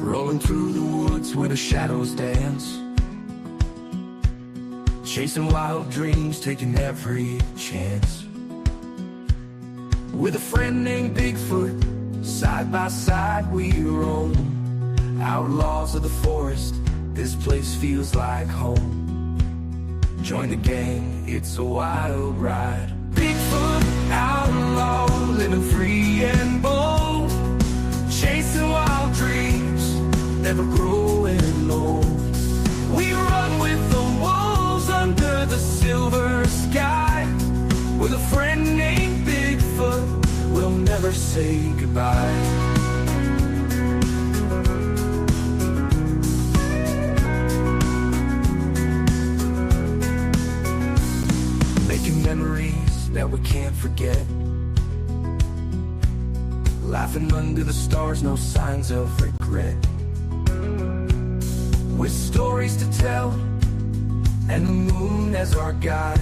Rolling through the woods where the shadows dance, chasing wild dreams, taking every chance. With a friend named Bigfoot, side by side we roam. Outlaws of the forest, this place feels like home. Join the gang, it's a wild ride. Bigfoot, outlaw, living free and bold, chasing wild dreams, never growing old. We run with the wolves under the silver sky. With a friend named Bigfoot, we'll never say goodbye. Memories that we can't forget, laughing under the stars, no signs of regret. With stories to tell and the moon as our guide.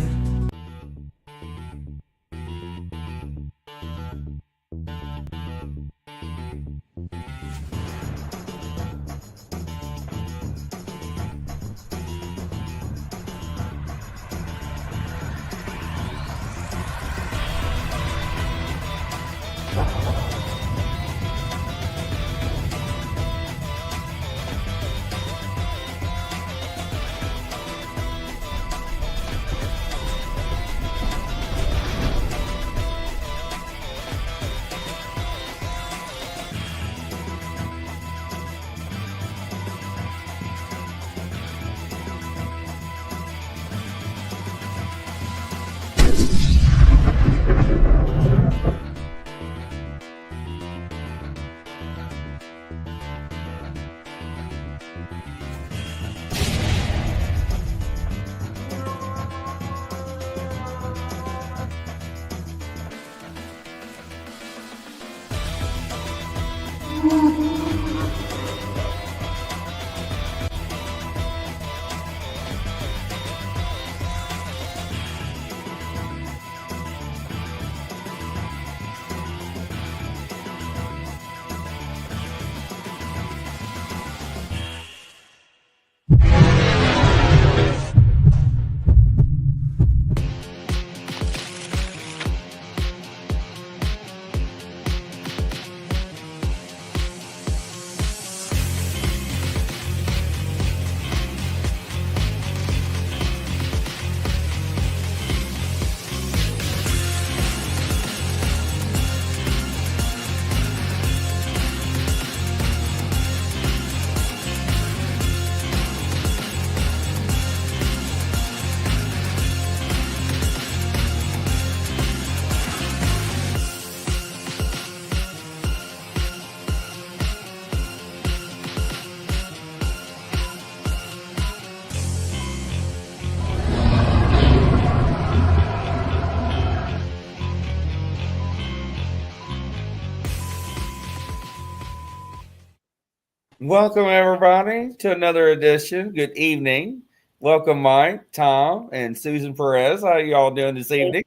Welcome, everybody, to another edition. Good evening. Welcome, Mike, Tom, and Susan Perez. How are you all doing this evening?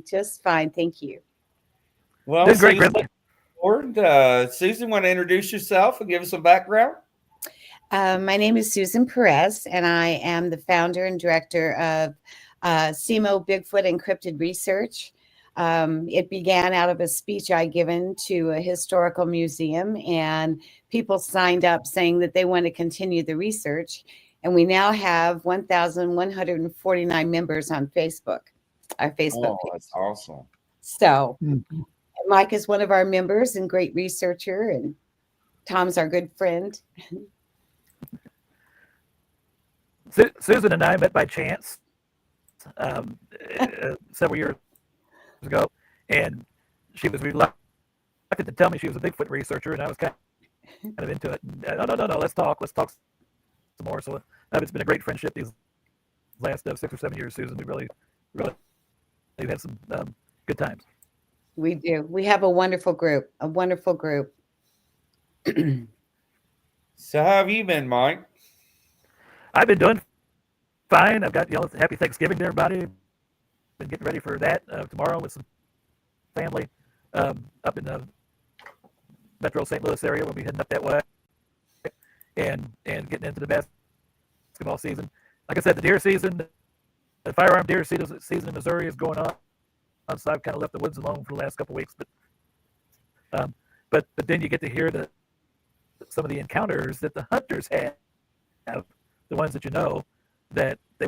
Just fine. Thank you. Well, great. Susan, want to introduce yourself and give us some background? My name is Susan Perez, and I am the founder and director of CMO Bigfoot Encrypted Research. It began out of a speech I given to a historical museum, and people signed up saying that they want to continue the research. And we now have 1,149 members on Facebook, our Facebook page. That's awesome. So Mike is one of our members and great researcher, and Tom's our good friend. Susan and I met by chance several years ago, and she was reluctant to tell me she was a Bigfoot researcher, and I was kind of into it. No, let's talk some more. So it's been a great friendship these last 6 or 7 years, Susan. We really had some good times. We do. We have a wonderful group. So how have you been, Mike? I've been doing fine. I've got happy Thanksgiving to everybody. Been getting ready for that tomorrow with some family up in the Metro St. Louis area. We'll be heading up that way. and getting into the basketball season. Like I said, the deer season, the firearm deer season in Missouri is going on. So I've kind of left the woods alone for the last couple of weeks. But then you get to hear some of the encounters that the hunters have, the ones that you know that they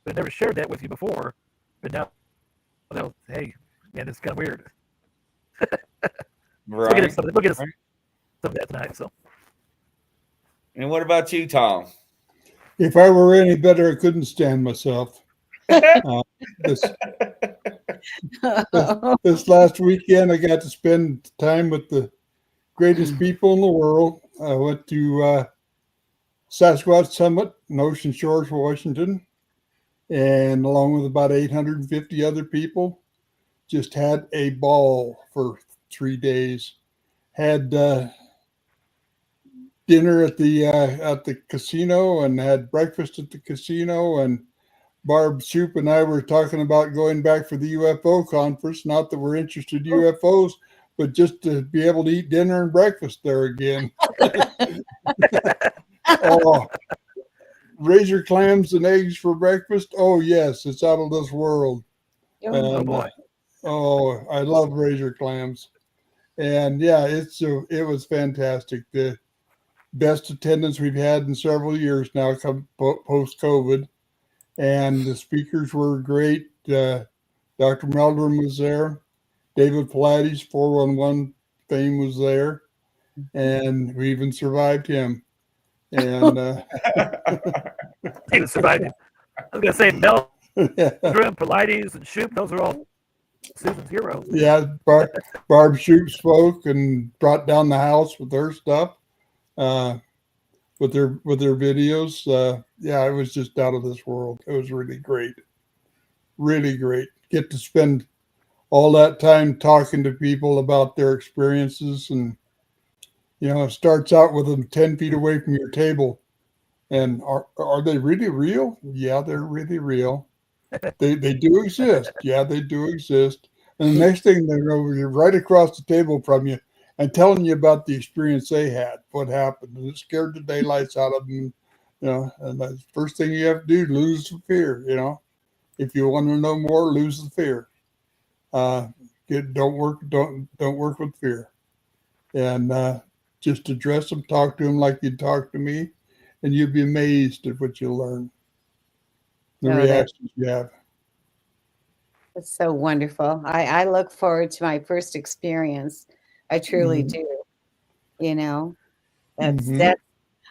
never shared that with you before, but now they'll, hey, man, it's kind of weird. Right. So we'll get some of that tonight. So. And what about you, Tom? If I were any better, I couldn't stand myself. This last weekend, I got to spend time with the greatest people in the world. I went to Sasquatch Summit in Ocean Shores, Washington, and along with about 850 other people, just had a ball for 3 days. Had dinner at the casino and had breakfast at the casino, and Barb Shoop and I were talking about going back for the UFO conference. Not that we're interested in UFOs, but just to be able to eat dinner and breakfast there again. Oh, razor clams and eggs for breakfast. Oh yes, it's out of this world. Oh boy. I love razor clams. And yeah, it was fantastic. The best attendance we've had in several years now, post COVID, and the speakers were great. Dr. Meldrum was there. David Pilates, 411 fame, was there, and we even survived him. And He survived him. I was gonna say Meldrum, Pilates, and Shoop. Those are all Susan's heroes. Yeah, Barb Shoop spoke and brought down the house with her stuff, with their videos. Yeah, it was just out of this world. It was really great, really great. Get to spend all that time talking to people about their experiences, and it starts out with them 10 feet away from your table, and are they really real? Yeah, they're really real. They do exist. Yeah, they do exist. And the next thing they know, you're right across the table from you and telling you about the experience they had, what happened. And it scared the daylights out of them. And the first thing you have to do, lose the fear. If you want to know more, lose the fear. Don't work with fear. And just address them, talk to them like you'd talk to me, and you'd be amazed at what you learn. The reactions you have. It's so wonderful. I look forward to my first experience. I truly do. That's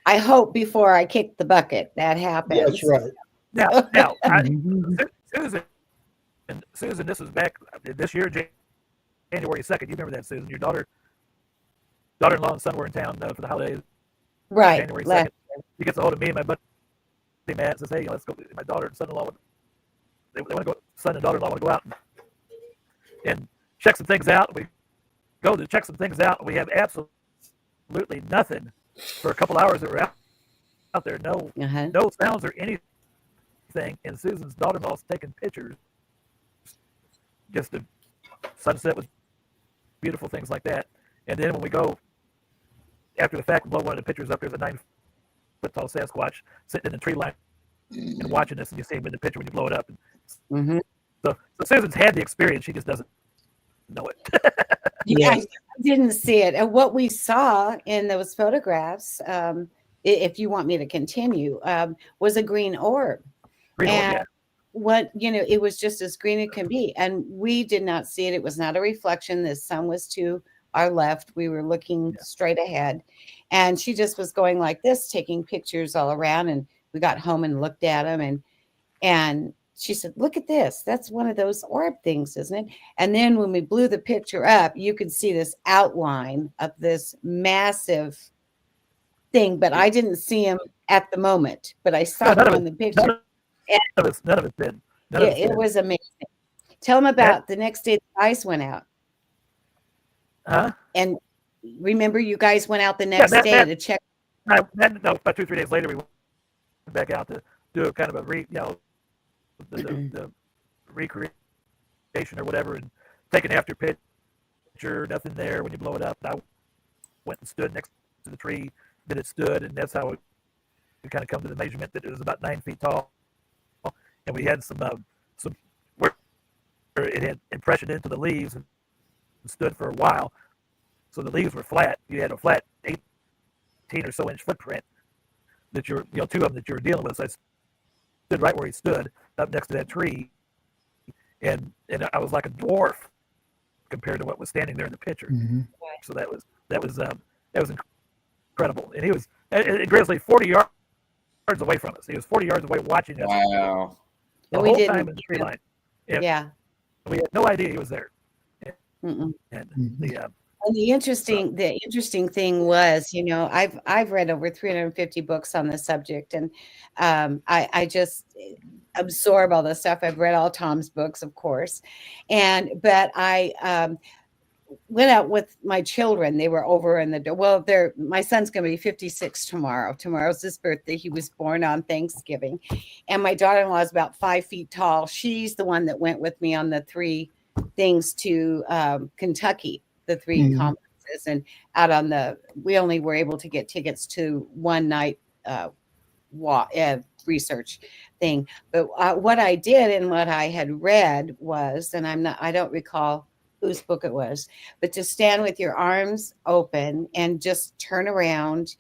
I hope before I kick the bucket that happens. That's right. Now, Susan, this was back this year, January 2nd. You remember that, Susan? Your daughter-in-law and son were in town for the holidays. Right. January 2nd. He gets a hold of me and my buddy Matt, says, hey, let's go. My daughter and son-in-law, they want to go. Son and daughter-in-law want to go out and check some things out. We go to check some things out. We have absolutely nothing for a couple hours that we're out there. No sounds or anything. And Susan's daughter-in-law's taking pictures. Just the sunset with beautiful things like that. And then when we go after the fact, we blow one of the pictures up. There's a 9-foot tall Sasquatch sitting in the tree line and watching this, and you see him in the picture when you blow it up. So Susan's had the experience; she just doesn't know it. Yeah, I didn't see it. And what we saw in those photographs, if you want me to continue, was a green orb. It was just as green as it can be, and we did not see it. It was not a reflection. The sun was to our left. We were looking straight ahead, and she just was going like this, taking pictures all around. And we got home and looked at them, and she said, look at this. That's one of those orb things, isn't it? And then when we blew the picture up, you could see this outline of this massive thing, but I didn't see him at the moment, but I saw him in the picture. None of it's been. It was amazing. Tell them about the next day the guys went out. Huh? And remember, you guys went out the next day to check. No, about 2 or 3 days later, we went back out to do a kind of the recreation or whatever, and take an after picture. Nothing there when you blow it up. I went and stood next to the tree that it stood, and that's how we kind of come to the measurement that it was about 9 feet tall. And we had some where it had impression into the leaves and stood for a while. So the leaves were flat. You had a flat 18 or so inch footprint that two of them that you were dealing with. So I stood right where he stood, up next to that tree, and I was like a dwarf compared to what was standing there in the picture. Mm-hmm. So that was incredible. And he was Grizzly 40 yards away from us. He was 40 yards away watching us. Wow. The We whole didn't time in the tree line. Yeah. We had no idea he was there. Mm-mm. And Mm-hmm. And the interesting thing was, I've read over 350 books on the subject, and I just absorb all the stuff. I've read all Tom's books, of course, but I went out with my children. They were over in my son's going to be 56 tomorrow. Tomorrow's his birthday. He was born on Thanksgiving, and my daughter-in-law is about 5 feet tall. She's the one that went with me on the 3 things to Kentucky. The 3 Mhm. conferences, and we only were able to get tickets to one night research thing. But what I did and what I had read was, and I don't recall whose book it was, but to stand with your arms open and just turn around,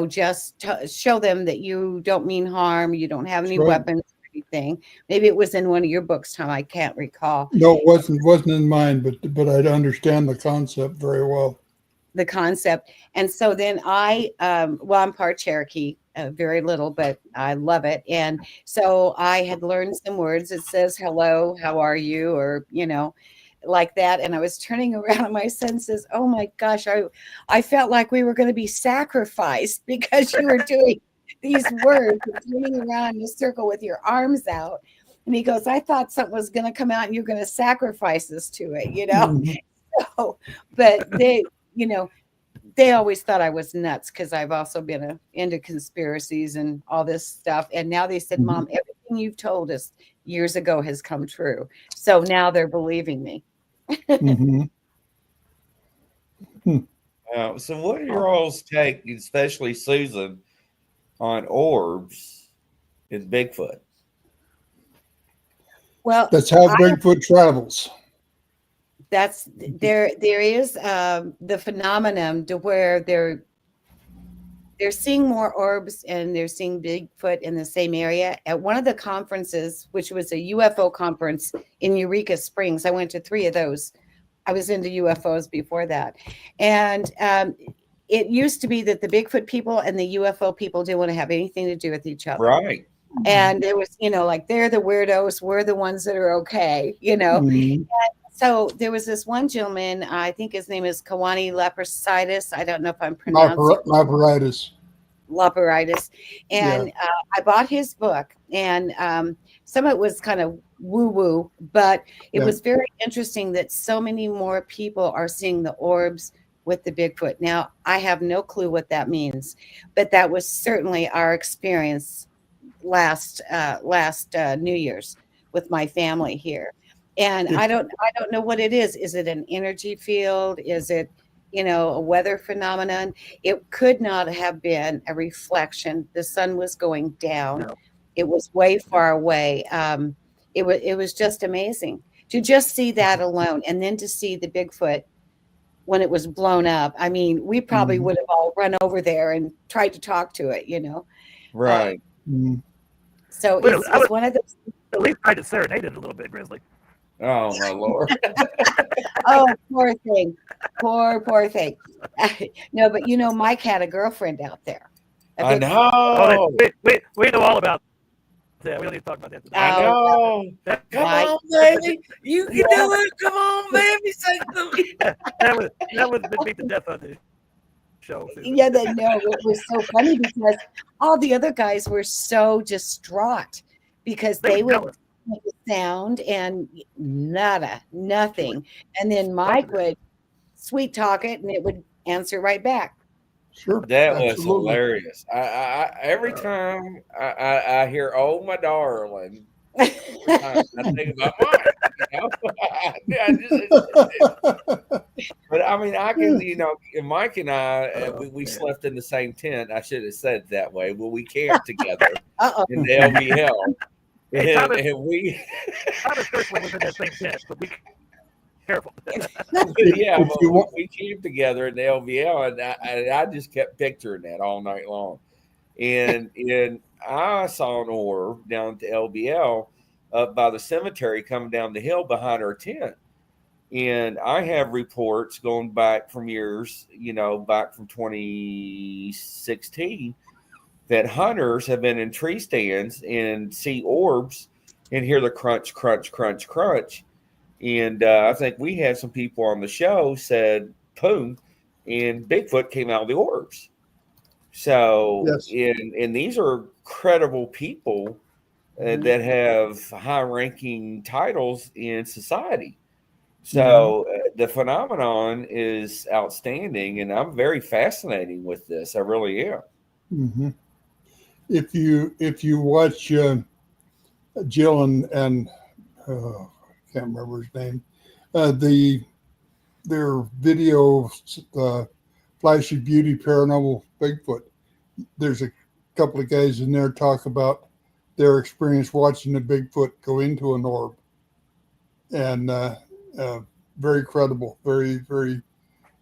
just show them that you don't mean harm, you don't have any Right. weapons or anything. Maybe it was in one of your books, Tom. I can't recall. No, it wasn't in mine, but I understand the concept very well. The concept. And so then I'm part Cherokee, very little, but I love it. And so I had learned some words. It says, hello, how are you? Or, like that. And I was turning around and my son says, oh my gosh, I felt like we were going to be sacrificed because you were doing these words, turning around in a circle with your arms out. And he goes, I thought something was going to come out and you're going to sacrifice us to it, Mhm. So, but they always thought I was nuts because I've also been into conspiracies and all this stuff. And now they said, Mom, everything you've told us years ago has come true. So now they're believing me. Mhm. So what are your all's take, especially Susan, on orbs and Bigfoot? Well, That's how Bigfoot travels. there is the phenomenon to where they're seeing more orbs and they're seeing Bigfoot in the same area. At one of the conferences, which was a UFO conference in Eureka Springs, I went to 3 of those. I was into UFOs before that. And it used to be that the Bigfoot people and the UFO people didn't want to have anything to do with each other. Right. And there was, like they're the weirdos, we're the ones that are okay, Mhm. So there was this one gentleman, I think his name is Kawani Leprositis. I don't know if I'm pronouncing Laparitis. Laparitis. And I bought his book, and some of it was kind of woo-woo, but it was very interesting that so many more people are seeing the orbs with the Bigfoot. Now, I have no clue what that means, but that was certainly our experience last New Year's with my family here. And I don't know what it is. Is it an energy field? Is it, a weather phenomenon? It could not have been a reflection. The sun was going down. No. It was way far away. It was just amazing to just see that alone, and then to see the Bigfoot when it was blown up. I mean, we probably would have all run over there and tried to talk to it, Right. Mhm. So Well, I it's would one of those. at least tried to serenade it a little bit, Grizzly. Oh my Lord. Oh, poor thing. Poor thing. No, but Mike had a girlfriend out there. I Bigfoot. Oh, know. we know all about that. We don't need to talk about that today. I know. That, Come Mike. on, baby. You can do it. Come on, baby. Say something. that was beat the death on the show. Susan. Yeah, it was so funny because all the other guys were so distraught because they would jealous. make a sound and nothing. And then Mike would sweet talk it and it would answer right back. Sure. That was Absolutely. hilarious. I every time I hear "Oh my darling," I think about mine. You know? But I mean, I can, and Mike and I, we slept in the same tent. I should have said it that way. Well, we camped together Uh-oh. in the LVL. Hey, Thomas, And we, Thomas Kirkland was in that same tent, but be careful. yeah, if you want, we camped together in the LVL, and I just kept picturing that all night long. And I saw an orb down at the LVL up by the cemetery coming down the hill behind our tent. And I have reports going back from years, back from 2016, that hunters have been in tree stands and see orbs and hear the crunch, crunch, crunch, crunch. And I think we had some people on the show said, boom, and Bigfoot came out of the orbs. So, yes. and these are credible people that have high-ranking titles in society. So the phenomenon is outstanding, and I'm very fascinating with this. I really am. Mm-hmm. If you watch Jill and I can't remember his name, their video, Flash of Beauty Paranormal Bigfoot, there's a couple of guys in there talk about their experience watching the Bigfoot go into an orb, and very credible, very, very,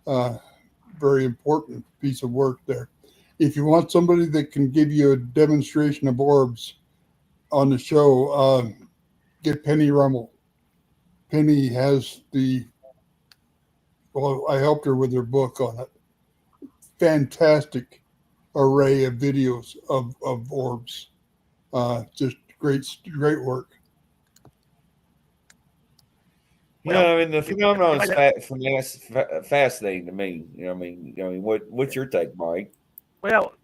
very important piece of work there. If you want somebody that can give you a demonstration of orbs on the show, get Penny Rummel. Penny has I helped her with her book on it. Fantastic array of videos of orbs. Just great work. I mean, the phenomenon is fascinating to me. What's your take, Mike? Well,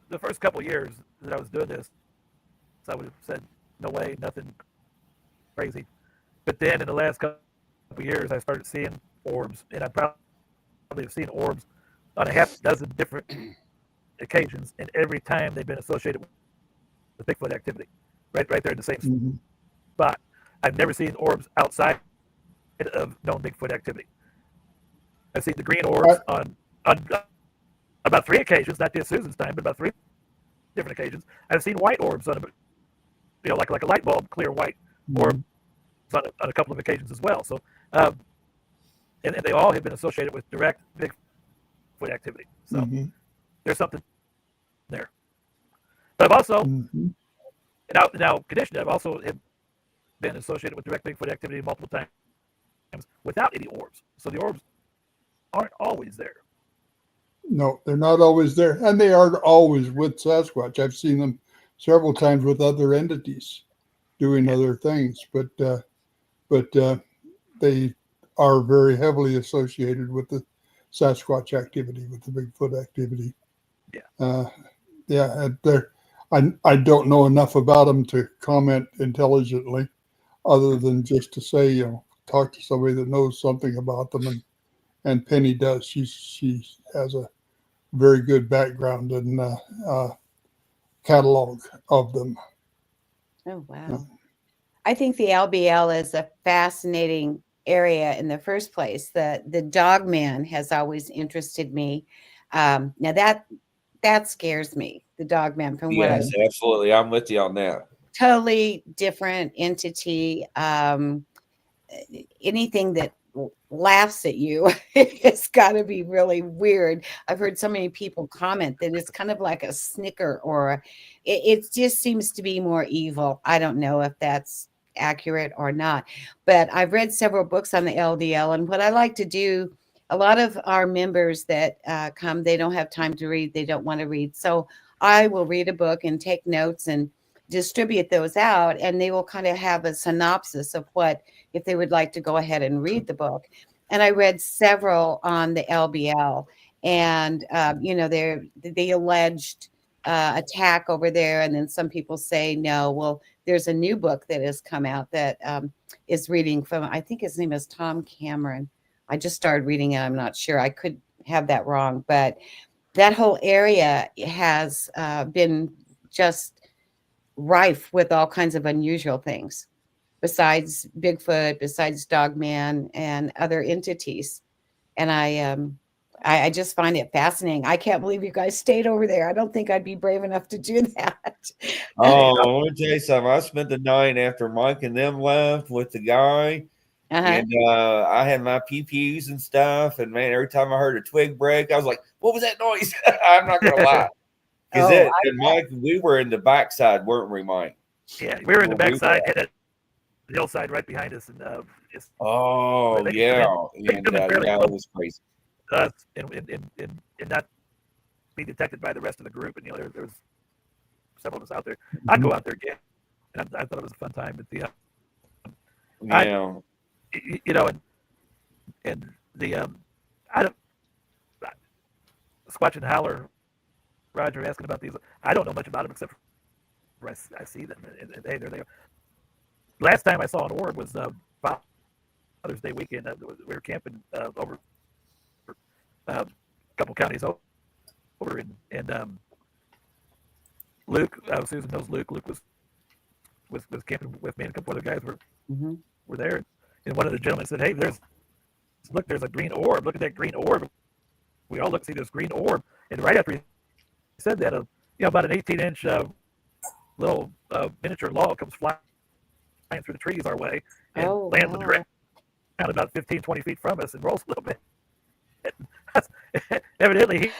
the first couple of years that I was doing this, I would have said, no way, nothing crazy. But then in the last couple of years, I started seeing orbs, and I probably have seen orbs on a half dozen different occasions, and every time they've been associated with Bigfoot activity, right there in the same spot. I've never seen orbs outside of known Bigfoot activity. I've seen the green orbs on about 3 occasions, not just Susan's time, but about 3 different occasions. I've seen white orbs on like a light bulb, clear white orb on a couple of occasions as well. So, and they all have been associated with direct Bigfoot activity. So there's something there. But I've also, now conditioned, I've also been associated with direct Bigfoot activity multiple times without any orbs. So the orbs aren't always there. No, they're not always there. And they aren't always with Sasquatch. I've seen them several times with other entities doing other things, but they are very heavily associated with the Sasquatch activity, with the Bigfoot activity. I don't know enough about them to comment intelligently, other than just to say, talk to somebody that knows something about them, and Penny does. She has a very good background and catalog of them. Oh, wow. I think the LBL is a fascinating area in the first place. The dog man has always interested me. Now that scares me, the dog man, from what Yes, absolutely. I'm with you on that. Totally different entity. Anything that laughs at you, it's got to be really weird. I've heard so many people comment that it's kind of like a snicker, or it just seems to be more evil. I don't know if that's accurate or not, but I've read several books on the LDL, and what I like to do, a lot of our members that come, they don't have time to read, they don't want to read, so I will read a book and take notes and distribute those out, and they will kind of have a synopsis of what, if they would like to go ahead and read the book. And I read several on the LBL, and the alleged attack over there, and then some people say no. Well, there's a new book that has come out that is reading from, I think his name is Tom Cameron. I just started reading it. I'm not sure. I could have that wrong, but that whole area has been just rife with all kinds of unusual things besides Bigfoot, besides Dogman and other entities. And I just find it fascinating. I can't believe you guys stayed over there. I don't think I'd be brave enough to do that. Oh, let me tell you something. I spent the night after Mike and them left with the guy. And I had my pew-pews and stuff. And man, every time I heard a twig break, I was like, what was that noise? I'm not going to lie. Because Mike, we were in the backside, weren't we, Mike? Yeah, we were in the backside, and the hillside right behind us. And yeah. And yeah, it was crazy. And not be detected by the rest of the group. And, there was several of us out there. I'd go out there again. And I thought it was a fun time. But I don't, Squatch and Howler, Roger asking about these. I don't know much about them except for I see them. And hey, there they are. Last time I saw an orb was Father's Day weekend. We were camping over a couple counties over, and Luke, Susan knows Luke. Luke was camping with me, and a couple other guys were there. And one of the gentlemen said, "Hey, there's a green orb. Look at that green orb." We all look, see this green orb, and right after he said that, about an 18-inch little miniature log comes flying through the trees our way and lands on the ground about 15, 20 feet from us and rolls a little bit. Evidently, he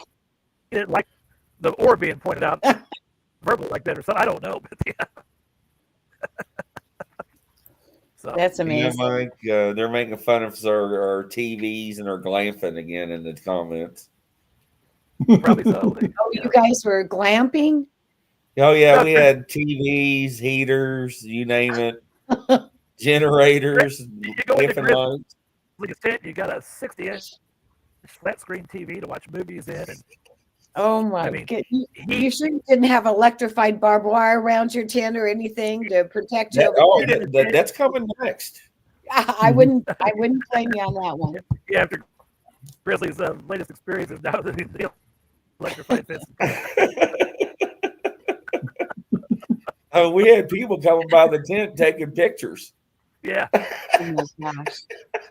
didn't like the orb being pointed out verbally like that or something. I don't know, but yeah. So, that's amazing. Yeah, Mike, they're making fun of our TVs and our glamping again in the comments. Probably so. You guys were glamping? Oh, yeah, we had TVs, heaters, you name it, generators, different lights. You got a 60-inch flat screen TV to watch movies in. And, oh, my God. You sure you didn't have electrified barbed wire around your tent or anything to protect you? That's coming next. I wouldn't blame you on that one. Yeah, after Grizzly's latest experiences now that he's electrified fence. We had people coming by the tent taking pictures. Yeah.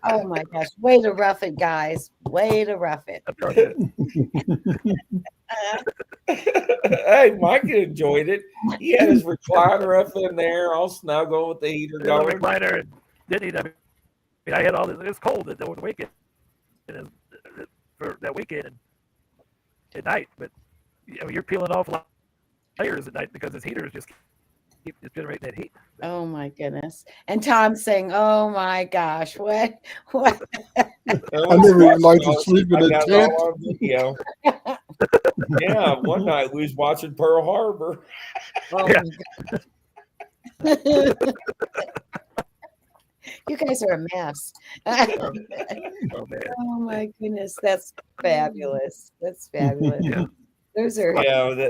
Oh my gosh. Way to rough it, guys. Way to rough it. Hey, Mike enjoyed it. He had his recliner up in there, all snuggle with the heater going. Recliner, and didn't he? I mean, I had all this. It was cold over the weekend, for that weekend and at night. But you're peeling off layers at night because this heater is just keep generating that heat. Oh my goodness! And Tom's saying, "Oh my gosh, what?" I never even like to sleep in a tent. Yeah, one night we was watching Pearl Harbor. Oh, you guys are a mess. Oh my goodness, that's fabulous. That's fabulous. Yeah. Those are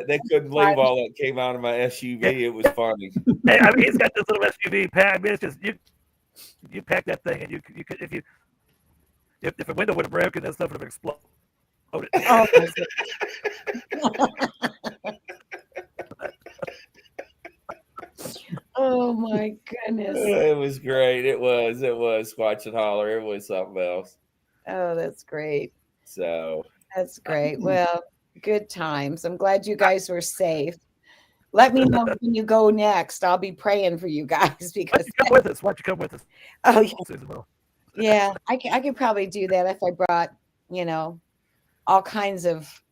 they couldn't believe all that came out of my SUV. It was funny. Hey, I mean, he's got this little SUV pack. I mean, it's just you pack that thing, and you could if a window would have broken, that stuff would have exploded. Oh, oh my goodness. It was great. It was Squatch and Holler. It was something else. Oh, that's great. So that's great. Well, good times. I'm glad you guys were safe. Let me know when you go next. I'll be praying for you guys because why don't you come with us? Oh yeah. I could probably do that if I brought, all kinds of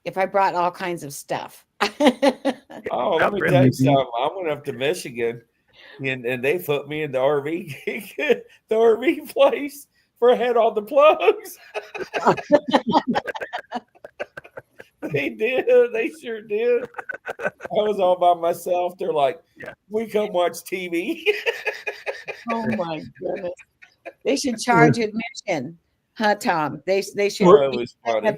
if I brought all kinds of stuff. Oh, let me tell you something. I went up to Michigan and they put me in the RV place for had all the plugs. They did. They sure did. I was all by myself. They're like, we come watch TV. Oh my goodness. They should charge admission, huh, Tom? They should. It was funny.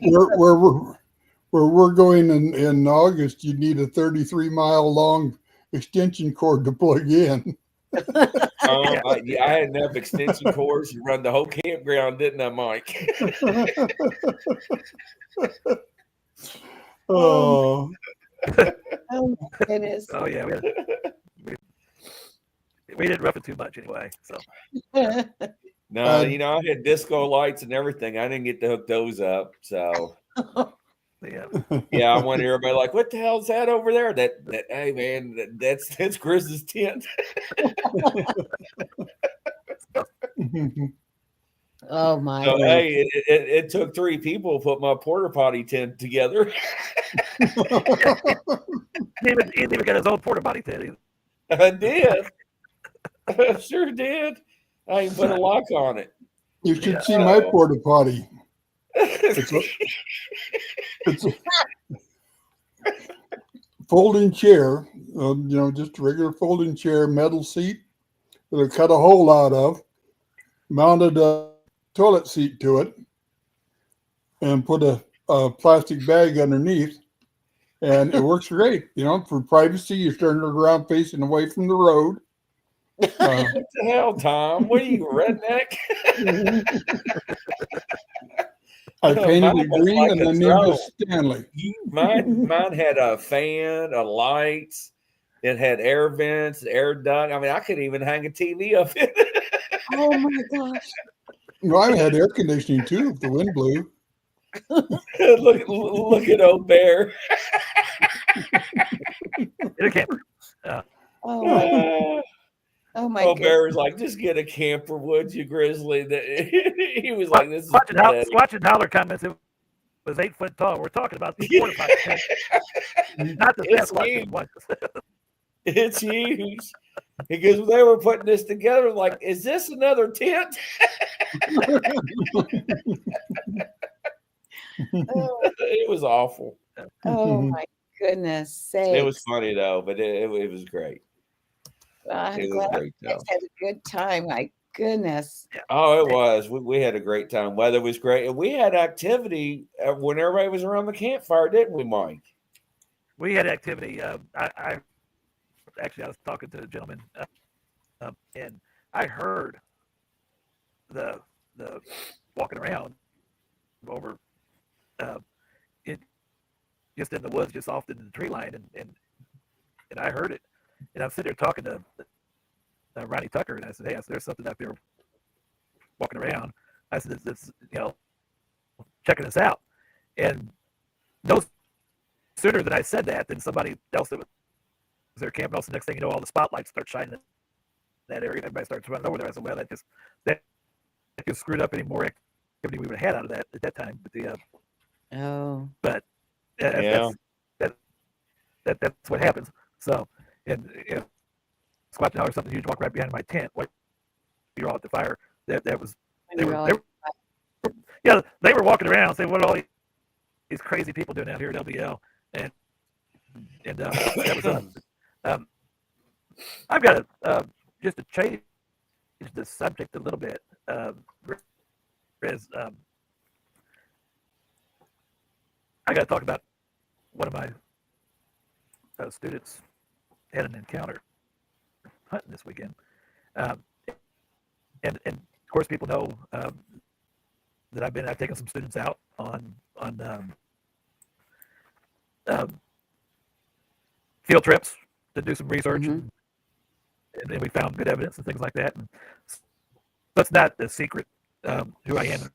Where we're going in August, you need a 33-mile long extension cord to plug in. I had enough extension cords to run the whole campground, didn't I, Mike? Oh, Oh my goodness. Oh yeah, we didn't rough it too much anyway. So No, I had disco lights and everything. I didn't get to hook those up. So yeah, I wanted everybody like, what the hell's that over there? That hey man, that's Grizz's tent. Oh my. So hey, it took 3 people to put my porta potty tent together. he didn't even get his own porta potty tent. I did. I sure did. I even put a lock on it. You should see my porta potty. It's a folding chair, just a regular folding chair, metal seat that I cut a hole out of, mounted a toilet seat to it, and put a plastic bag underneath. And it works great. For privacy, you turn it around facing away from the road. What the hell, Tom? What are you, redneck? I painted it green like and then named it Stanley. Mine had a fan, a lights. It had air vents, air duct. I mean, I could even hang a TV up in it. Oh my gosh. No, I had air conditioning too if the wind blew. look at old Bear. In a camper. Oh my God. Oh my God. Bear was like, just get a camper, would you, Grizzly? He was like, this is watching Howler comments. It was 8 foot tall. We're talking about these porta potties. Not the best ones. It's huge. Because they were putting this together, like, is this another tent? It was awful. Oh my goodness sakes. It was funny though, but it was great. I'm glad you guys had a good time. My goodness. Oh, it was. We had a great time. Weather was great, and we had activity when everybody was around the campfire, didn't we, Mike? We had activity. I was talking to a gentleman, and I heard the walking around over just in the woods, just off in the tree line, and I heard it, and I'm sitting there talking to Ronnie Tucker, and I said, "Hey, there's something out there walking around." I said, "It's checking us out," and no sooner than I said that, than somebody else that was there camping. Also, the next thing you know, all the spotlights start shining in that area. Everybody starts running over there. I said, "Well, that just screwed up any more activity we would have had out of that at that time." But that's what happens. So, and squat down or something huge, walk right behind my tent while you're all at the fire. That was they were walking around saying, "What are all these crazy people doing out here at LBL?" And that was I've got just to change the subject a little bit. I got to talk about one of my students had an encounter hunting this weekend, and of course people know that I've taken some students out on field trips to do some research, and we found good evidence and things like that. And that's not the secret who I am and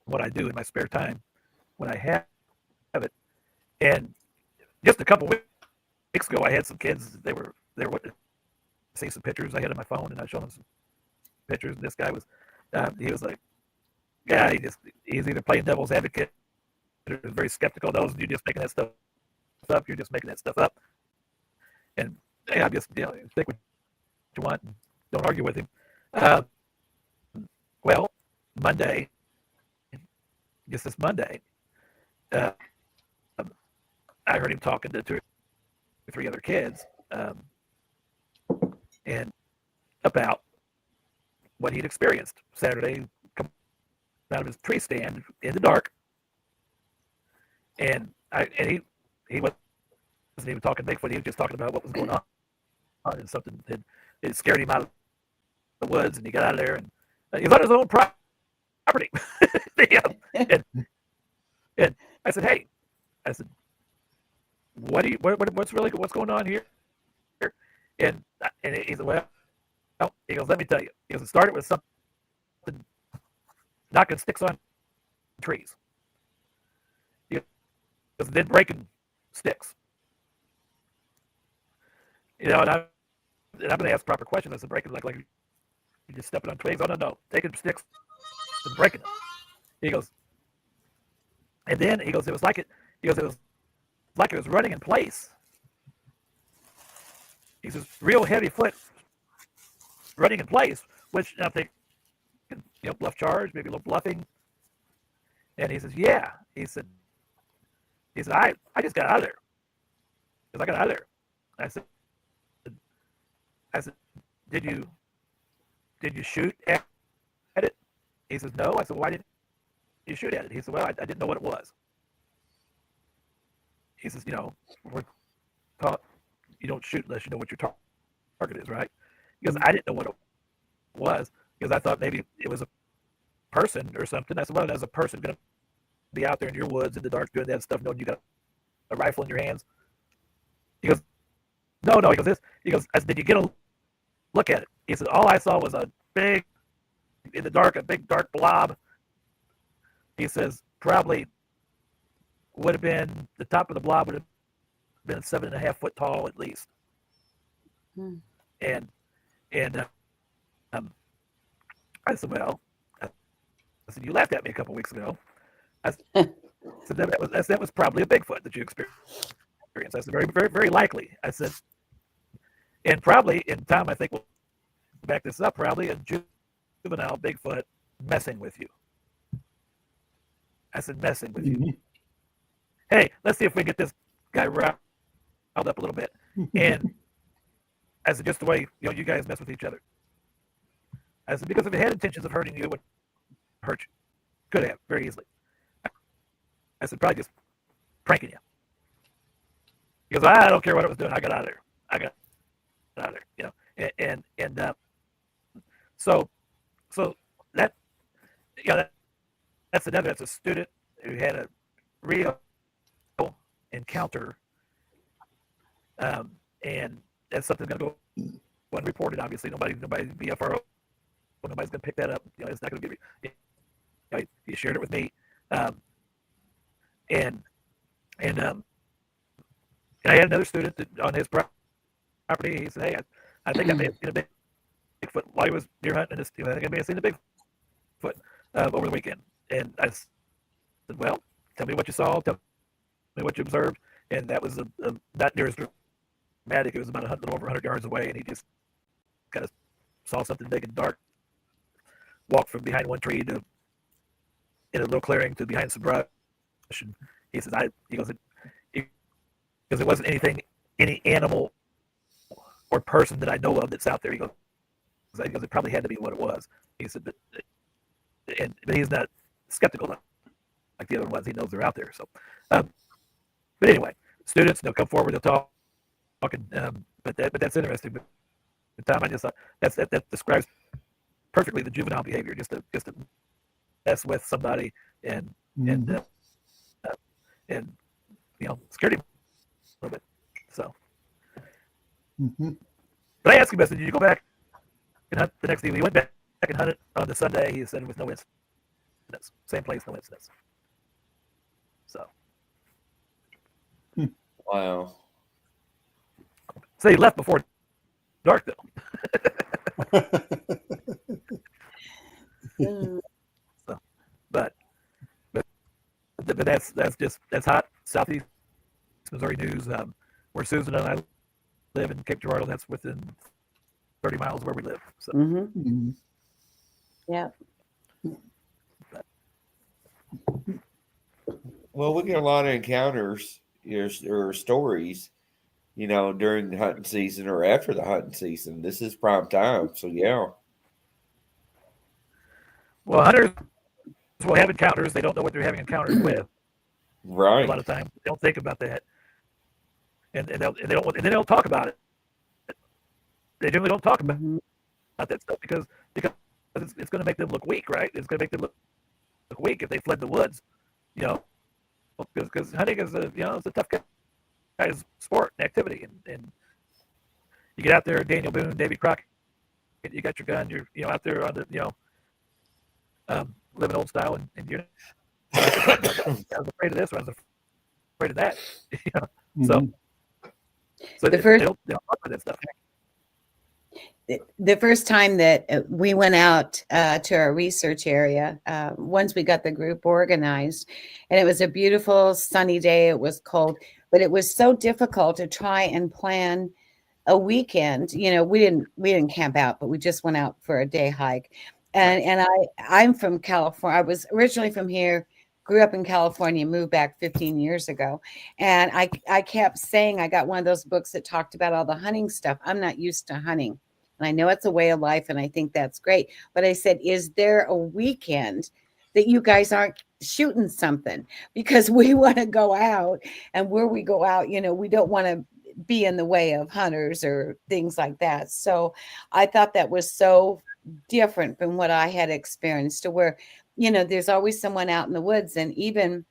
what I do in my spare time when I have it. And just a couple weeks ago, I had some kids. They were see some pictures I had on my phone, and I showed them some pictures. And this guy was he was like, yeah, he's either playing devil's advocate or very skeptical of those. You're just making that stuff up. You're just making that stuff up. And I just think what you want and don't argue with him. Well, Monday, just this Monday, I heard him talking to 2 or 3 other kids, and about what he'd experienced Saturday, coming out of his tree stand in the dark, and he wasn't even talking Bigfoot. He was just talking about what was going on, and something it scared him out of the woods, and he got out of there, and he was on his own property. And I said, "Hey," I said, what's going on here? And he said, well, he goes, let me tell you. He goes, it started with something knocking sticks on trees. He goes, then breaking sticks. And I'm going to ask proper questions. I said, breaking like you just stepping on twigs. Oh no, taking sticks and breaking them. He goes, and then he goes, it was like it was running in place. He says, real heavy foot running in place, which I think, bluff charge, maybe a little bluffing. And he says, yeah. He said, I just got out of there. Because I got out of there. I said, did you shoot at it? He says, no. I said, why didn't you shoot at it? He said, well, I didn't know what it was. He says, we're taught you don't shoot unless you know what your target is, right? Because I didn't know what it was, because I thought maybe it was a person or something. I said, well, as a person going to be out there in your woods in the dark doing that stuff, knowing you got a rifle in your hands? He goes, no. He goes, I said, did you get a look at it? He said, all I saw was a big dark blob. He says, probably would have been, the top of the blob would have been 7.5 foot tall at least. And I said, well, I said, you laughed at me a couple weeks ago. I said, that was probably a Bigfoot that you experienced. I said, very, very, very likely. I said, and probably in time, I think we'll back this up, probably a juvenile Bigfoot messing with you. I said, messing with you. Hey, let's see if we can get this guy riled up a little bit. And I said, just the way you guys mess with each other. I said, because if it had intentions of hurting you, it would hurt you. Could have, very easily. I said, probably just pranking you. He goes, I don't care what it was doing. I got out of there. So that, that's a student who had a real encounter, and that's something going to go unreported. Obviously, nobody BFRO, nobody's going to pick that up. It's not going to be. He shared it with me, and I had another student that on his property. He said, "Hey, I think I may have seen a Bigfoot while he was deer hunting. I think I may have seen a Bigfoot over the weekend." And I said, "Well, tell me what you saw. Tell me what you observed." And that was not near as dramatic. It was about a little over 100 yards away, and he just kind of saw something big and dark. Walked from behind one tree to in a little clearing to behind some brush. And he says, it wasn't any animal or person that I know of that's out there. He goes, it probably had to be what it was. He said, but he's not skeptical like the other ones. He knows they're out there. So, but anyway, students, they'll come forward, they'll talk, and but that's interesting. But the time I just thought that describes perfectly the juvenile behavior, just to mess with somebody and scared him a little bit. So, but I asked him, I said, did you go back and hunt the next day? He went back and hunted on the Sunday. He said it was no incidents. Same place, no incidents. So, wow. So he left before dark, though. So, but that's hot Southeast Missouri news. Where Susan and I live in Cape Girardeau, that's within 30 miles of where we live. So, yeah. Well, we get a lot of encounters or stories, during the hunting season or after the hunting season. This is prime time, so yeah. Well, hunters will have encounters. They don't know what they're having encounters with. Right. A lot of times they don't think about that, and they don't talk about it. They generally don't talk about that stuff because it's going to make them look weak, right? It's going to make them look weak if they fled the woods, because hunting is it's a tough guys' sport and activity, and you get out there, Daniel Boone, Davy Crockett, you got your gun, you're out there on the living old style, and you're I was afraid of this, or I was afraid of that, Mhm. So The they first don't fuck with that stuff. the first time that we went out to our research area, once we got the group organized, and it was a beautiful sunny day. It was cold, but it was so difficult to try and plan a weekend. We didn't camp out, but we just went out for a day hike. And I'm from California. I was originally from here, grew up in California, moved back 15 years ago. And I kept saying, I got one of those books that talked about all the hunting stuff. I'm not used to hunting. And I know it's a way of life, and I think that's great. But I said, is there a weekend that you guys aren't shooting something? Because we want to go out, and where we go out, we don't want to be in the way of hunters or things like that. So I thought that was so different from what I had experienced, to where, there's always someone out in the woods. And even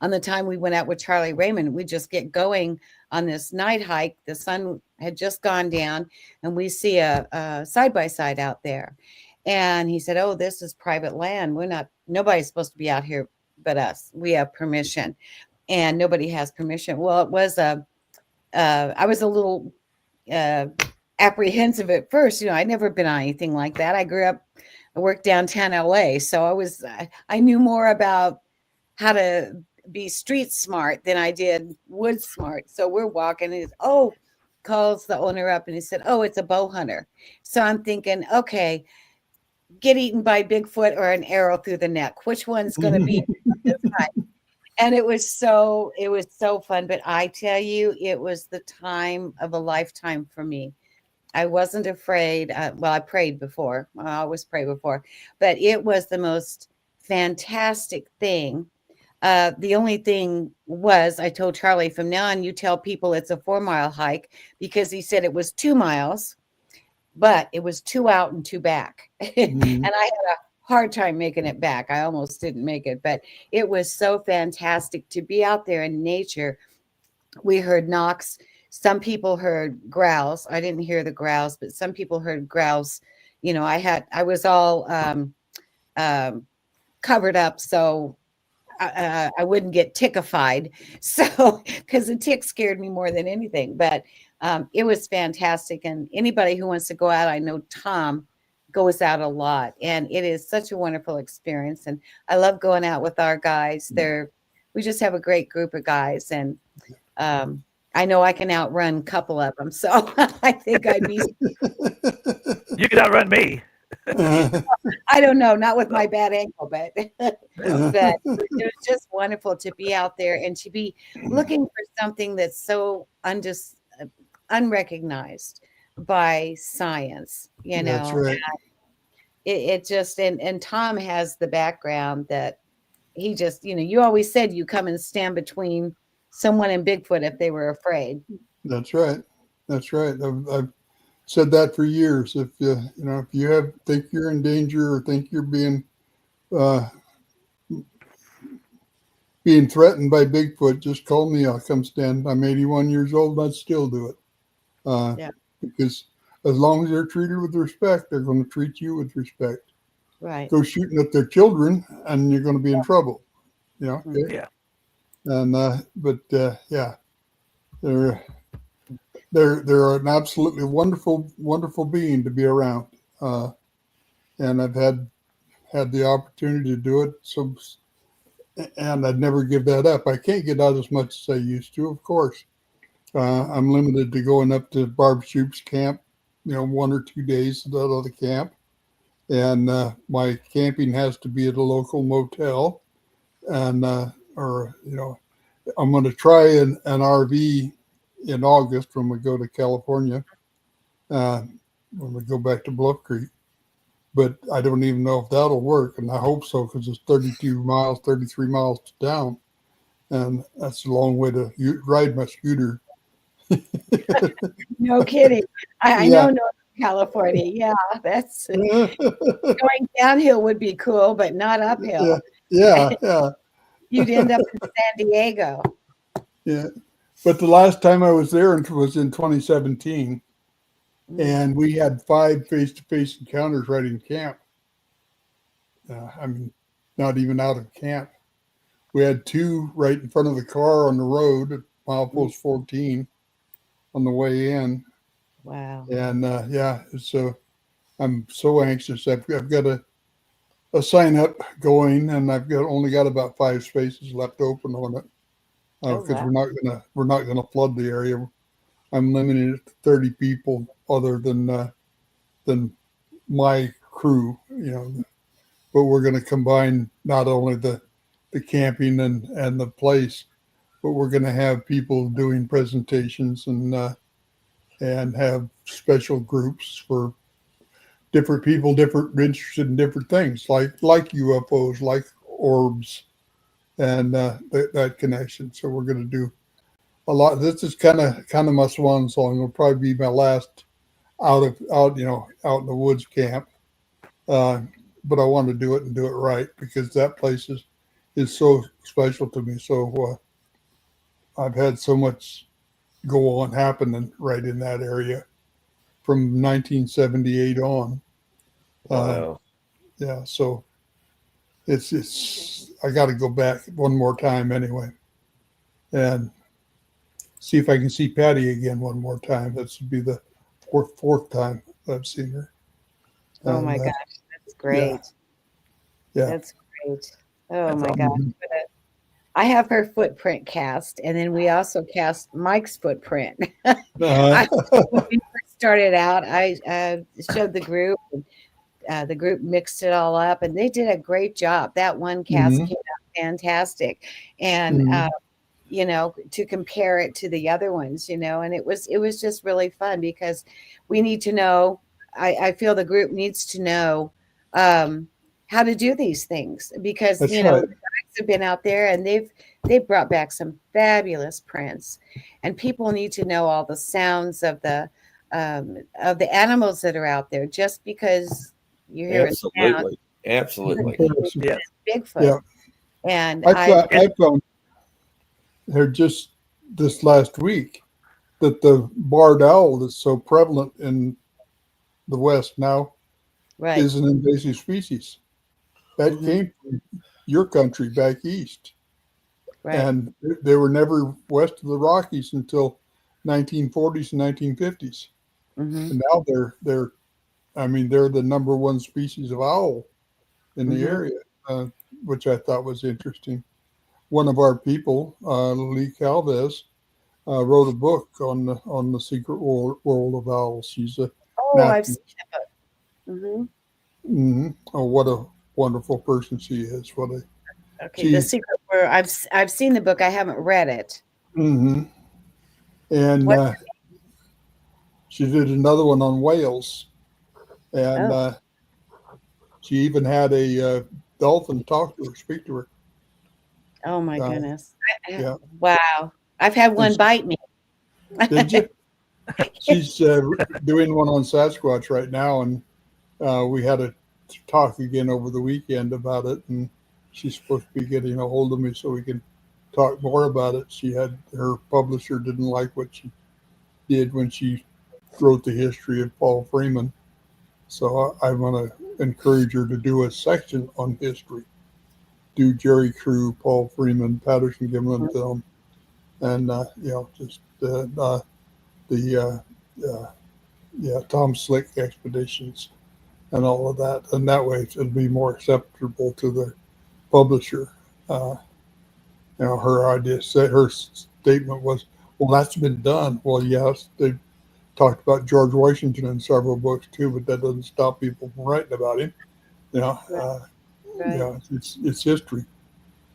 on the time we went out with Charlie Raymond, we just get going on this night hike. The sun had just gone down, and we see a side-by-side out there. And he said, "Oh, this is private land. Nobody's supposed to be out here but us. We have permission." And nobody has permission. Well, it was I was a little apprehensive at first. I'd never been on anything like that. I worked downtown LA. So I knew more about how to be street smart than I did wood smart. So we're walking, and calls the owner up, and he said, "Oh, it's a bow hunter." So I'm thinking, okay, get eaten by Bigfoot or an arrow through the neck. Which one's going to be this time? And it was so fun. But I tell you, it was the time of a lifetime for me. I wasn't afraid. Well, I prayed before. I always pray before. But it was the most fantastic thing. The only thing was, I told Charlie, from now on, you tell people it's a 4-mile hike, because he said it was 2 miles, but it was 2 out and 2 back. Mhm. And I had a hard time making it back. I almost didn't make it, but it was so fantastic to be out there in nature. We heard knocks. Some people heard growls. I didn't hear the growls, but some people heard growls. I was all covered up, so I wouldn't get tickified. So, because the tick scared me more than anything, but it was fantastic. And anybody who wants to go out, I know Tom goes out a lot, and it is such a wonderful experience. And I love going out with our guys. We just have a great group of guys, and I know I can outrun a couple of them. So I think I'd be. You can outrun me. I don't know, not with my bad ankle, but it was just wonderful to be out there and to be looking for something that's so unrecognized by science, That's right. It just, and Tom has the background that he just, you always said you come and stand between someone and Bigfoot if they were afraid. That's right. That's right. I've said that for years. If you think you're in danger or think you're being threatened by Bigfoot, just call me. I'll come stand. I'm 81 years old, and I'd still do it. Because as long as they're treated with respect, they're going to treat you with respect. Right. Go shooting at their children, and you're going to be in trouble. Yeah. And they're an absolutely wonderful being to be around. And I've had the opportunity to do it. So, and I'd never give that up. I can't get out as much as I used to, of course. I'm limited to going up to Barb Shoop's camp, 1 or 2 days out of the camp. And my camping has to be at a local motel. And, I'm going to try an RV in August when we go to California, when we go back to Bluff Creek. But I don't even know if that'll work. And I hope so, because it's 33 miles down. And that's a long way to ride my scooter. No kidding. I know Northern California. Yeah, that's going downhill would be cool, but not uphill. Yeah. You'd end up in San Diego. Yeah. But the last time I was there was in 2017, and we had 5 face-to-face encounters right in camp. I mean, not even out of camp. We had 2 right in front of the car on the road at milepost 14 on the way in. Wow. And yeah, so I'm so anxious. I've got a sign up going, and I've only got about 5 spaces left open on it because we're not gonna flood the area. I'm limiting it to 30 people, other than my crew, but we're going to combine not only the camping and the place, but we're going to have people doing presentations and have special groups for different people, interested in different things, like UFOs, like orbs, and that connection. So we're going to do a lot. This is kind of my swan song. It'll probably be my last out in the woods camp. But I want to do it and do it right, because that place is so special to me. So I've had so much go on happening right in that area from 1978 on. Wow. Yeah, so it's I got to go back one more time anyway, and see if I can see Patty again one more time. That should be the fourth time I've seen her. Oh my gosh, that's great. Yeah. That's great. Oh my gosh. I have her footprint cast, and then we also cast Mike's footprint. When we first started out, I showed the group, and the group mixed it all up, and they did a great job. That one cast came out fantastic. And to compare it to the other ones, and it was just really fun, because we need to know, I feel the group needs to know how to do these things, because That's the right. guys have been out there, and they've brought back some fabulous prints, and people need to know all the sounds of the animals that are out there. Just because you're hearing sound, Absolutely. Yeah. Bigfoot. Yeah. And I found here just this last week that the barred owl that's so prevalent in the West now is an invasive species. That came from your country back east. Right. And they were never west of the Rockies until 1940s and 1950s. And now they're the number one species of owl in the area, which I thought was interesting. One of our people, Lee Calvez, wrote a book on the secret world of owls. She's a I've seen that book. Oh, what a wonderful person she is! The secret world. I've seen the book. I haven't read it. And she did another one on whales, and she even had a dolphin speak to her. Oh my goodness! Yeah. Wow! I've had one bite me. Did you? She's doing one on Sasquatch right now, and we had a talk again over the weekend about it, and she's supposed to be getting a hold of me so we can talk more about it. Her publisher didn't like what she did when she wrote the history of Paul Freeman, so I want to encourage her to do a section on history. Do Jerry Crew, Paul Freeman, Patterson Gimlin film, and just the Tom Slick expeditions and all of that, and that way it'll be more acceptable to the publisher. Her idea said, her statement was, well, that's been done. Well, yes, they talked about George Washington in several books too, but that doesn't stop people from writing about him. It's history,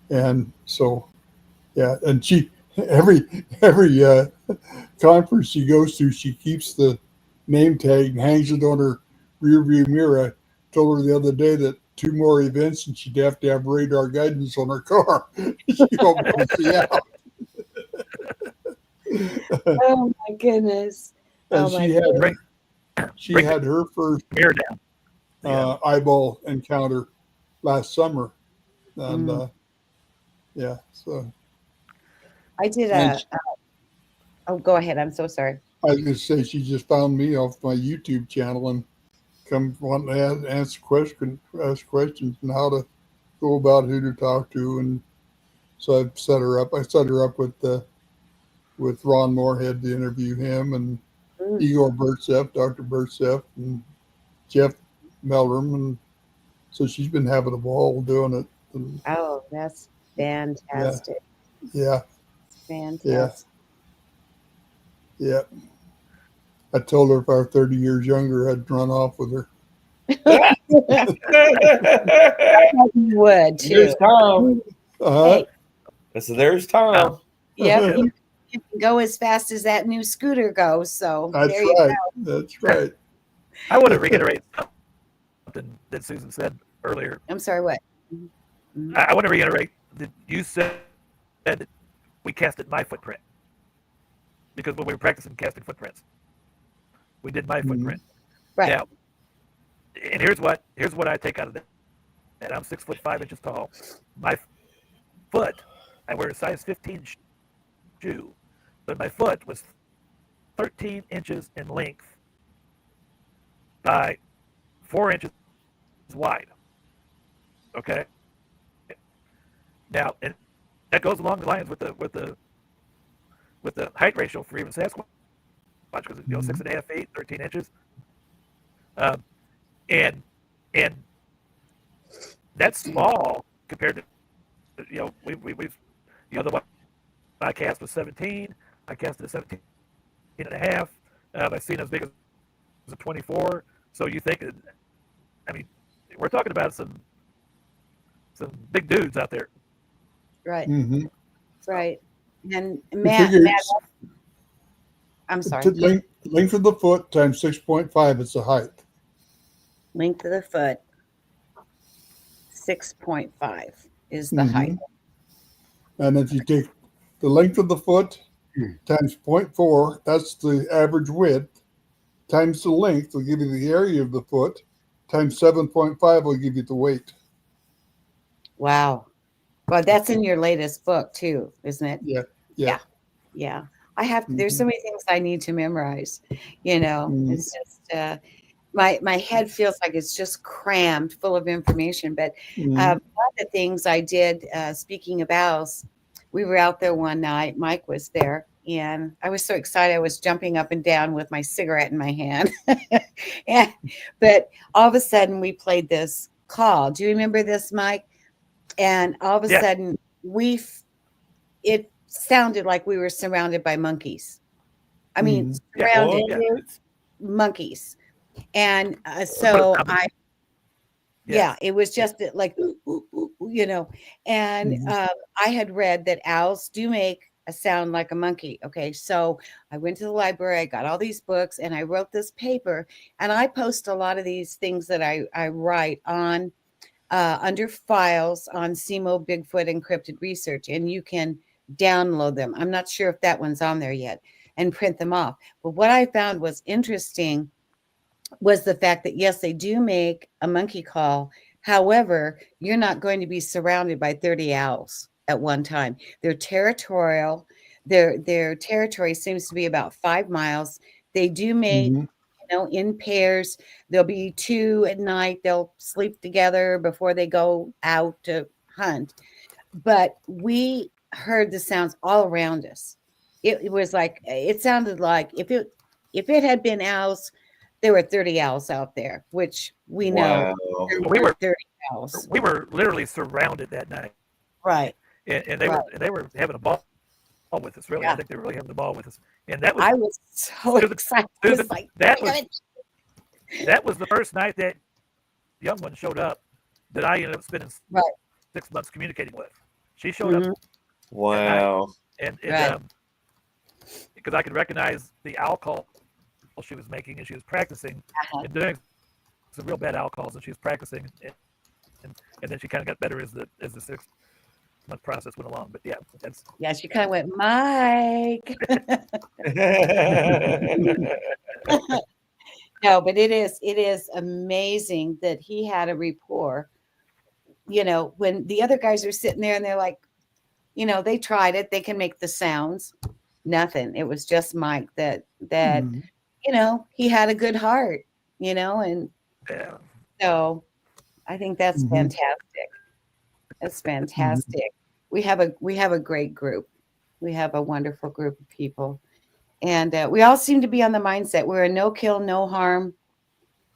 and so and she every conference she goes to, she keeps the name tag and hangs it on her rear view mirror. I told her the other day that 2 more events and she'd have to have radar guidance on her car. She won't be able to see out. Oh my goodness! And she had her first eyeball encounter last summer, and so I did Oh, go ahead. I'm so sorry. I was going to say she just found me off my YouTube channel and come wanting to ask questions and how to go about who to talk to, and so I set her up. I set her up with Ron Moorhead to interview him, and Mm. Igor Burtsev, Dr. Burtsev, and Jeff Meldrum, and so she's been having a ball doing it. And Oh, that's fantastic. yeah, Fantastic. yeah. I told her if I were 30 years younger, I'd run off with her. You would too. There's Tom. Hey, So there's Tom. yep, you can go as fast as that new scooter goes. So That's there you right. go. That's right. I want to reiterate something that Susan said earlier. I'm sorry, what? Mhm. I want to reiterate that you said that we casted my footprint because when we were practicing casting footprints, we did my footprint. Right. Now, and here's what I take out of that. And I'm 6'5" tall. My foot, I wear a size 15 shoe, but my foot was 13 inches in length by 4 inches wide. Okay. Now, and that goes along the lines with the height ratio for even Sasquatch, because it goes 6.5 feet, 13 inches, and that's small compared to we've the one I cast was 17. I cast at 17 and a half. I've seen as big as a 24. So you think, I mean, we're talking about some big dudes out there. Right. Mm-hmm. Right. And You Matt, figure I'm sorry. length of the foot times 6.5 is the height. Length of the foot, 6.5 is the height. And if you take the length of the foot times 0.4, that's the average width, times the length will give you the area of the foot, times 7.5 will give you the weight. Wow. Well, that's in your latest book too, isn't it? Yeah. Yeah. I have, there's so many things I need to memorize, it's just, my head feels like it's just crammed full of information. But one of the things I did, speaking of owls, we were out there one night, Mike was there, and I was so excited. I was jumping up and down with my cigarette in my hand. But all of a sudden we played this call. Do you remember this, Mike? And all of a sudden it sounded like we were surrounded by monkeys. I mean, surrounded monkeys. And so it was just like, and I had read that owls do make a sound like a monkey. Okay. So I went to the library, I got all these books, and I wrote this paper, and I post a lot of these things that I write on under files on CMO Bigfoot Encrypted Research, and you can download them. I'm not sure if that one's on there yet, and print them off. But what I found was interesting was the fact that, yes, they do make a monkey call. However, you're not going to be surrounded by 30 owls at one time. They're territorial. Their territory seems to be about 5 miles. They do make, in pairs. There'll be 2 at night. They'll sleep together before they go out to hunt. But we heard the sounds all around us. It was like, it sounded like if it had been owls, there were 30 owls out there, which we know we were 30 owls. We were literally surrounded that night. Right. And they were having a ball with us, really. Yeah. I think they were really having a ball with us. And that was, I was so excited. Susan, Like, that was the first night that young one showed up that I ended up spending 6 months communicating with. She showed up. Wow. And because I could recognize the owl call she was making, and she was practicing and doing some real bad owl calls, and she was practicing, and then she kind of got better as the 6-month process went along. But she kind of went, Mike. No, but it is amazing that he had a rapport. When the other guys are sitting there and they're like, they tried it, they can make the sounds, nothing. It was just Mike that Mhm. he had a good heart, and Yeah. so I think that's Mhm. fantastic. That's Mhm. fantastic. We have a great group. We have a wonderful group of people, and we all seem to be on the mindset we're a no kill, no harm.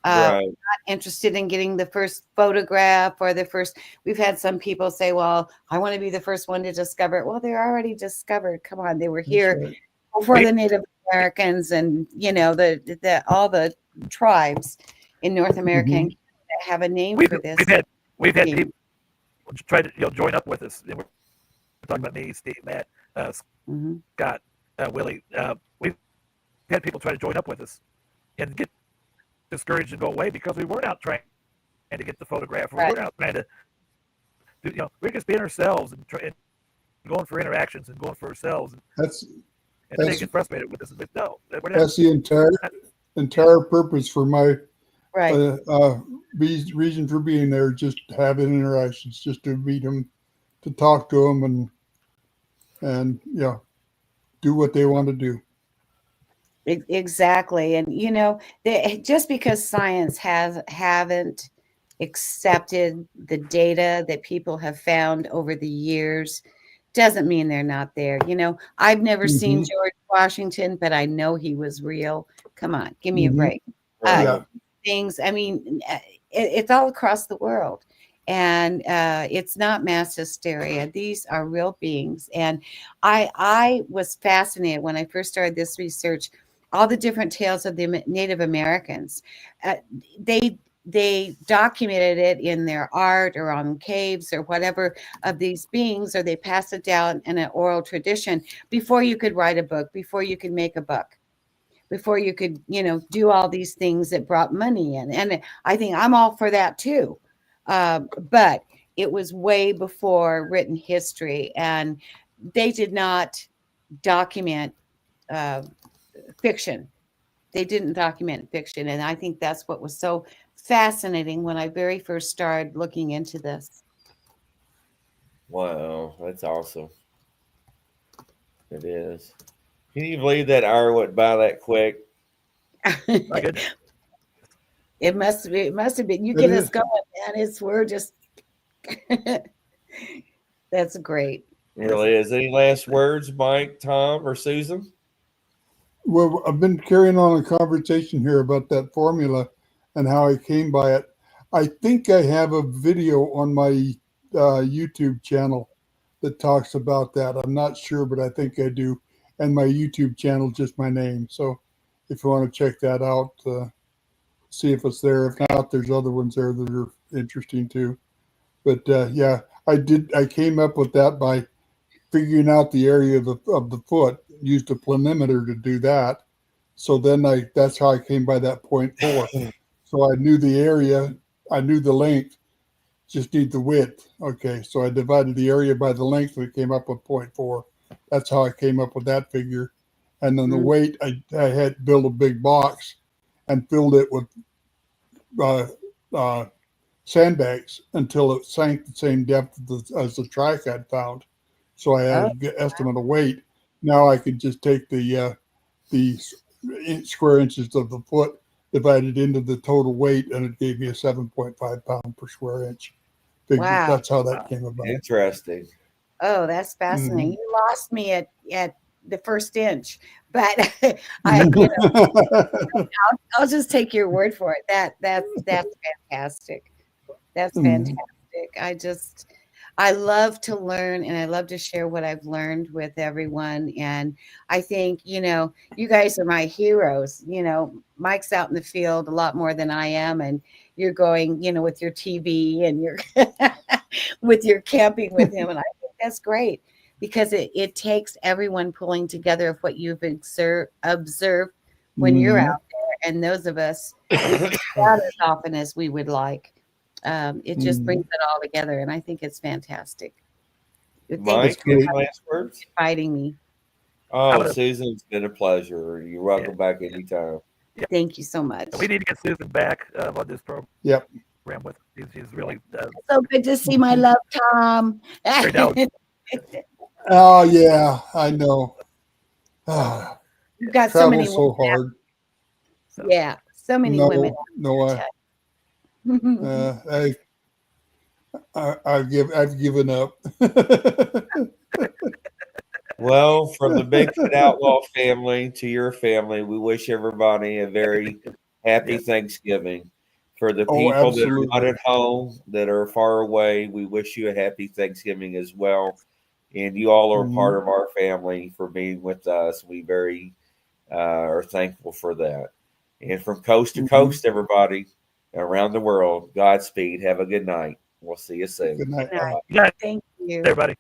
Right. Not interested in getting the first photograph or the first. We've had some people say, "Well, I want to be the first one to discover it." Well, they're already discovered. Come on, they were That's here right. before the Native Americans and the all the tribes in North America and Mhm. Canada have a name We've for this we've had game. people try to join up with us. And we're talking about me, Steve, Matt, Mhm. Scott, Willie. We've had people try to join up with us and get discouraged and go away because we weren't out trying to get the photograph. We Right. weren't out trying to we're just being ourselves and going for interactions and going for ourselves. That's And then they that's get frustrated with us. It's like, no, we're not. that's the entire purpose for my Right. reason for being there. Just having interactions, just to meet them, to talk to them, and do what they want to do. Exactly. And just because science haven't accepted the data that people have found over the years doesn't mean they're not there. I've never seen Mhm. George Washington, but I know he was real. Come on, give me a Mhm. break. Right. Yeah. Things, I mean, it's all across the world. And it's not mass hysteria. These are real beings. And I was fascinated when I first started this research, all the different tales of the Native Americans. They documented it in their art or on caves or whatever of these beings, or they passed it down in an oral tradition before you could write a book, before you could make a book, before you could, do all these things that brought money in. And I think I'm all for that too. But it was way before written history, and they did not document fiction. They didn't document fiction. And I think that's what was so fascinating when I very first started looking into this. Wow, that's awesome. It is. Can you believe that hour went by that quick? My goodness. It must have been. You It get us is. going, man. We're just that's great. It really is. Any last words, Mike, Tom, or Susan? Well, I've been carrying on a conversation here about that formula and how I came by it. I think I have a video on my YouTube channel that talks about that. I'm not sure, but I think I do. And my YouTube channel, just my name. So if you want to check that out, see if it's there. If not, there's other ones there that are interesting too. But yeah, I did. I came up with that by figuring out the area of the foot. Used a planimeter to do that. So then that's how I came by that 0.4. So I knew the area, I knew the length, just need the width. Okay, so I divided the area by the length and it came up with 0.4. That's how I came up with that figure. And then the Mhm. weight, I had built a big box and filled it with uh, uh, sandbags until it sank the same depth as the track I'd found. So I had Oh, a good estimate of weight. Now I could just take the square inches of the foot divided into the total weight, and it gave me a 7.5 pound per square inch figure. wow. That's how that came about. Interesting. Oh, that's fascinating. Mhm. You lost me at the first inch, but I'll just take your word for it. That's fantastic. That's Mhm. fantastic. I love to learn and I love to share what I've learned with everyone. And I think, you guys are my heroes. Mike's out in the field a lot more than I am. And you're going, with your TV and your with your camping with him. And I think that's great because it takes everyone pulling together of what you've observed when you're Mhm. out there. And those of us, we can't go out as often as we would like. It just brings Mhm. it all together, and I think it's fantastic. Thank you That's Mike, for any great. last words? inviting me. I Oh, would have. Susan, it's been a pleasure. You're welcome back anytime. Yeah. Thank you so much. We need to get Susan back on this program Yep. with. She's really So good to see my love, Tom. very down. Oh yeah, I know. You've got so many Travel so women. hard. So, Yeah, so many women. No, I've given up. Well, from the Bigfoot Outlaw family to your family, we wish everybody a very happy Thanksgiving. For the Oh, people that are not absolutely. at home, that are far away, we wish you a happy Thanksgiving as well. And you all are part of our family for being with us. We very are thankful for that. And from coast to coast, everybody around the world, Godspeed. Have a good night. We'll see you soon. Good night. Good night. yeah, Thank you. everybody.